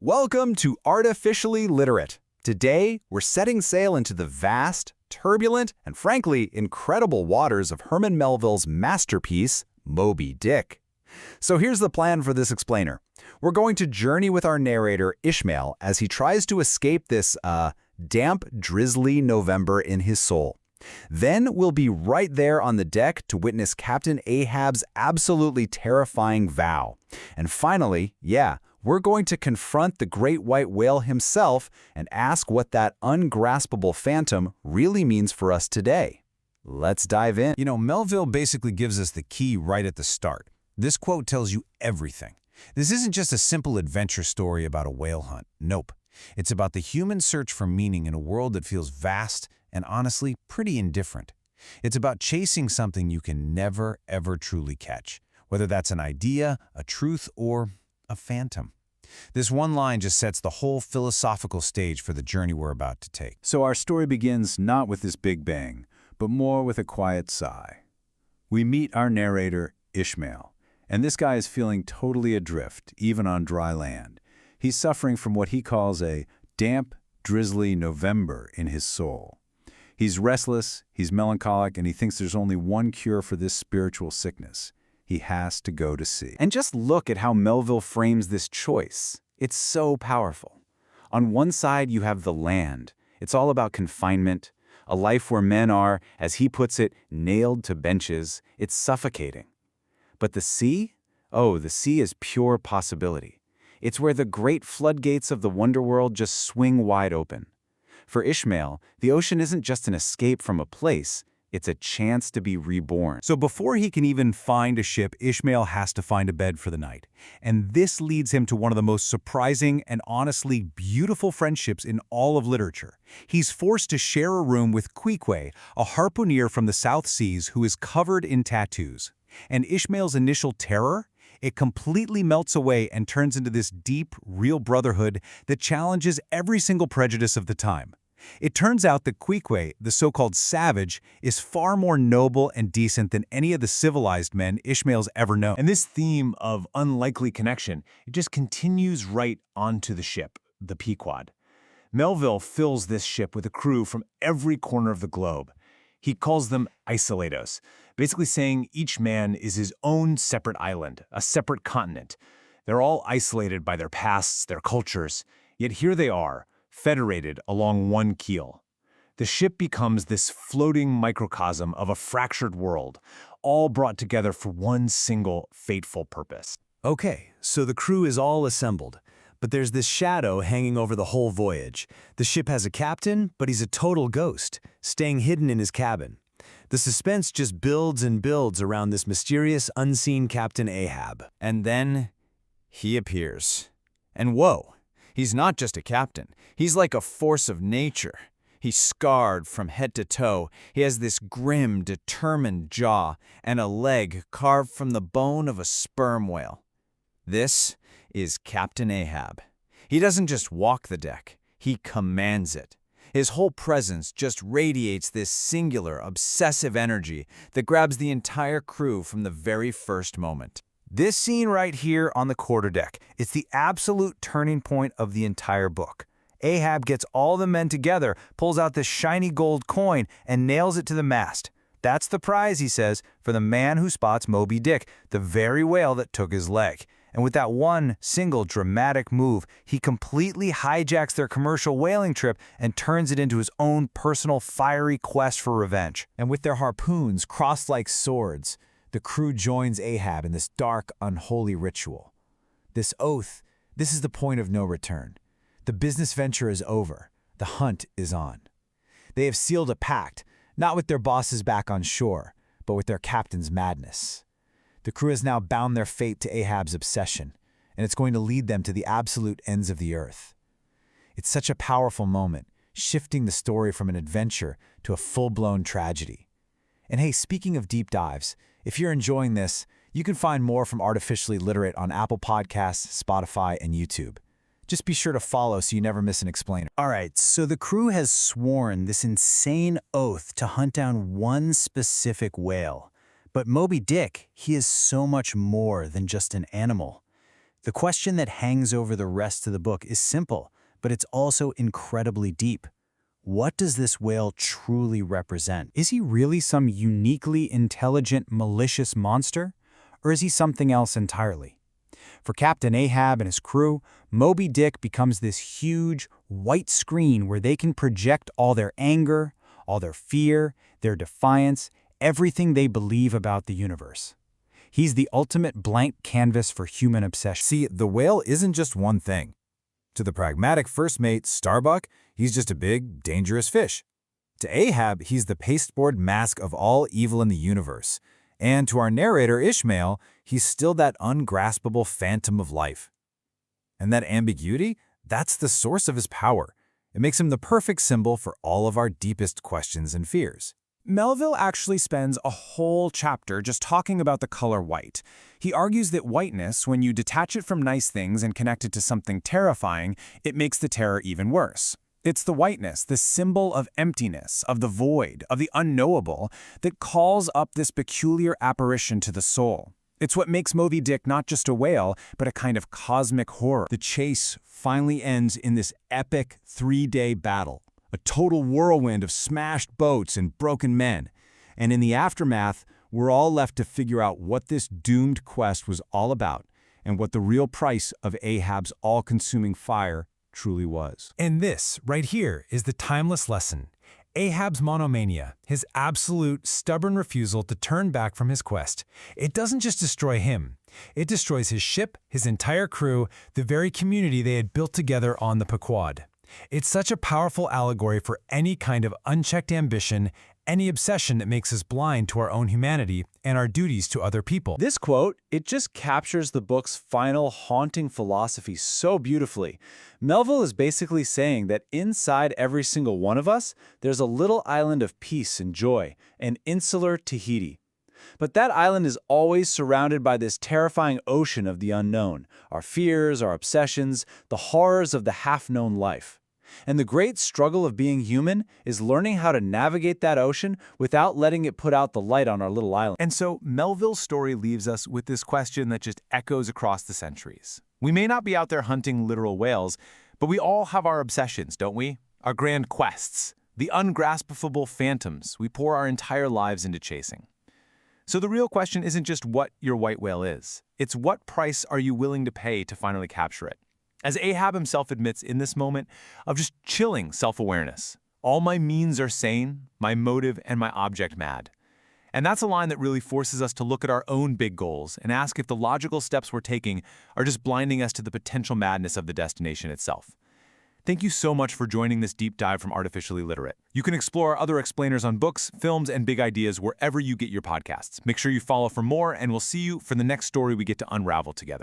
Welcome to Artificially Literate. Today, we're setting sail into the vast, turbulent, and frankly, incredible waters of Herman Melville's masterpiece, Moby-Dick. So here's the plan for this explainer. We're going to journey with our narrator, Ishmael, as he tries to escape this, damp, drizzly November in his soul. Then we'll be right there on the deck to witness Captain Ahab's absolutely terrifying vow. And finally, we're going to confront the great white whale himself and ask what that ungraspable phantom really means for us today. Let's dive in. Melville basically gives us the key right at the start. This quote tells you everything. This isn't just a simple adventure story about a whale hunt. Nope. It's about the human search for meaning in a world that feels vast and honestly pretty indifferent. It's about chasing something you can never, ever truly catch, whether that's an idea, a truth, or a phantom. This one line just sets the whole philosophical stage for the journey we're about to take. So our story begins not with this big bang, but more with a quiet sigh. We meet our narrator, Ishmael, and this guy is feeling totally adrift, even on dry land. He's suffering from what he calls a damp, drizzly November in his soul. He's restless, he's melancholic, and he thinks there's only one cure for this spiritual sickness. He has to go to sea. And just look at how Melville frames this choice. It's so powerful. On one side, you have the land. It's all about confinement, a life where men are, as he puts it, nailed to benches. It's suffocating. But the sea? Oh, the sea is pure possibility. It's where the great floodgates of the wonderworld just swing wide open. For Ishmael, the ocean isn't just an escape from a place, it's a chance to be reborn. So before he can even find a ship, Ishmael has to find a bed for the night. And this leads him to one of the most surprising and honestly beautiful friendships in all of literature. He's forced to share a room with Queequeg, a harpooner from the South Seas who is covered in tattoos. And Ishmael's initial terror? It completely melts away and turns into this deep, real brotherhood that challenges every single prejudice of the time. It turns out that Queequeg, the so-called savage, is far more noble and decent than any of the civilized men Ishmael's ever known. And this theme of unlikely connection, it just continues right onto the ship, the Pequod. Melville fills this ship with a crew from every corner of the globe. He calls them isolados, basically saying each man is his own separate island, a separate continent. They're all isolated by their pasts, their cultures, yet here they are, federated along one keel. The ship becomes this floating microcosm of a fractured world, all brought together for one single fateful purpose. Okay, so the crew is all assembled, but there's this shadow hanging over the whole voyage. The ship has a captain, but he's a total ghost, staying hidden in his cabin. The suspense just builds and builds around this mysterious, unseen Captain Ahab. And then he appears. And whoa! He's not just a captain. He's like a force of nature. He's scarred from head to toe. He has this grim, determined jaw and a leg carved from the bone of a sperm whale. This is Captain Ahab. He doesn't just walk the deck. He commands it. His whole presence just radiates this singular, obsessive energy that grabs the entire crew from the very first moment. This scene right here on the quarterdeck, it's the absolute turning point of the entire book. Ahab gets all the men together, pulls out this shiny gold coin, and nails it to the mast. That's the prize, he says, for the man who spots Moby-Dick, the very whale that took his leg. And with that one single dramatic move, he completely hijacks their commercial whaling trip and turns it into his own personal fiery quest for revenge. And with their harpoons crossed like swords, the crew joins Ahab in this dark, unholy ritual. This oath, this is the point of no return. The business venture is over. The hunt is on. They have sealed a pact, not with their bosses back on shore, but with their captain's madness. The crew has now bound their fate to Ahab's obsession, and it's going to lead them to the absolute ends of the earth. It's such a powerful moment, shifting the story from an adventure to a full-blown tragedy. And hey, speaking of deep dives, if you're enjoying this, you can find more from Artificially Literate on Apple Podcasts, Spotify, and YouTube. Just be sure to follow so you never miss an explainer. All right, so the crew has sworn this insane oath to hunt down one specific whale. But Moby-Dick, he is so much more than just an animal. The question that hangs over the rest of the book is simple, but it's also incredibly deep. What does this whale truly represent? Is he really some uniquely intelligent, malicious monster? Or is he something else entirely? For Captain Ahab and his crew, Moby-Dick becomes this huge, white screen where they can project all their anger, all their fear, their defiance, everything they believe about the universe. He's the ultimate blank canvas for human obsession. See, the whale isn't just one thing. To the pragmatic first mate, Starbuck, he's just a big, dangerous fish. To Ahab, he's the pasteboard mask of all evil in the universe. And to our narrator, Ishmael, he's still that ungraspable phantom of life. And that ambiguity, that's the source of his power. It makes him the perfect symbol for all of our deepest questions and fears. Melville actually spends a whole chapter just talking about the color white. He argues that whiteness, when you detach it from nice things and connect it to something terrifying, it makes the terror even worse. It's the whiteness, the symbol of emptiness, of the void, of the unknowable, that calls up this peculiar apparition to the soul. It's what makes Moby-Dick not just a whale, but a kind of cosmic horror. The chase finally ends in this epic 3-day battle. A total whirlwind of smashed boats and broken men. And in the aftermath, we're all left to figure out what this doomed quest was all about and what the real price of Ahab's all-consuming fire truly was. And this, right here, is the timeless lesson. Ahab's monomania, his absolute, stubborn refusal to turn back from his quest. It doesn't just destroy him. It destroys his ship, his entire crew, the very community they had built together on the Pequod. It's such a powerful allegory for any kind of unchecked ambition, any obsession that makes us blind to our own humanity and our duties to other people. This quote, it just captures the book's final haunting philosophy so beautifully. Melville is basically saying that inside every single one of us, there's a little island of peace and joy, an insular Tahiti. But that island is always surrounded by this terrifying ocean of the unknown, our fears, our obsessions, the horrors of the half-known life. And the great struggle of being human is learning how to navigate that ocean without letting it put out the light on our little island. And so Melville's story leaves us with this question that just echoes across the centuries. We may not be out there hunting literal whales, but we all have our obsessions, don't we? Our grand quests, the ungraspable phantoms we pour our entire lives into chasing. So the real question isn't just what your white whale is. It's what price are you willing to pay to finally capture it? As Ahab himself admits in this moment of just chilling self-awareness, all my means are sane, my motive and my object mad. And that's a line that really forces us to look at our own big goals and ask if the logical steps we're taking are just blinding us to the potential madness of the destination itself. Thank you so much for joining this deep dive from Artificially Literate. You can explore other explainers on books, films, and big ideas wherever you get your podcasts. Make sure you follow for more, and we'll see you for the next story we get to unravel together.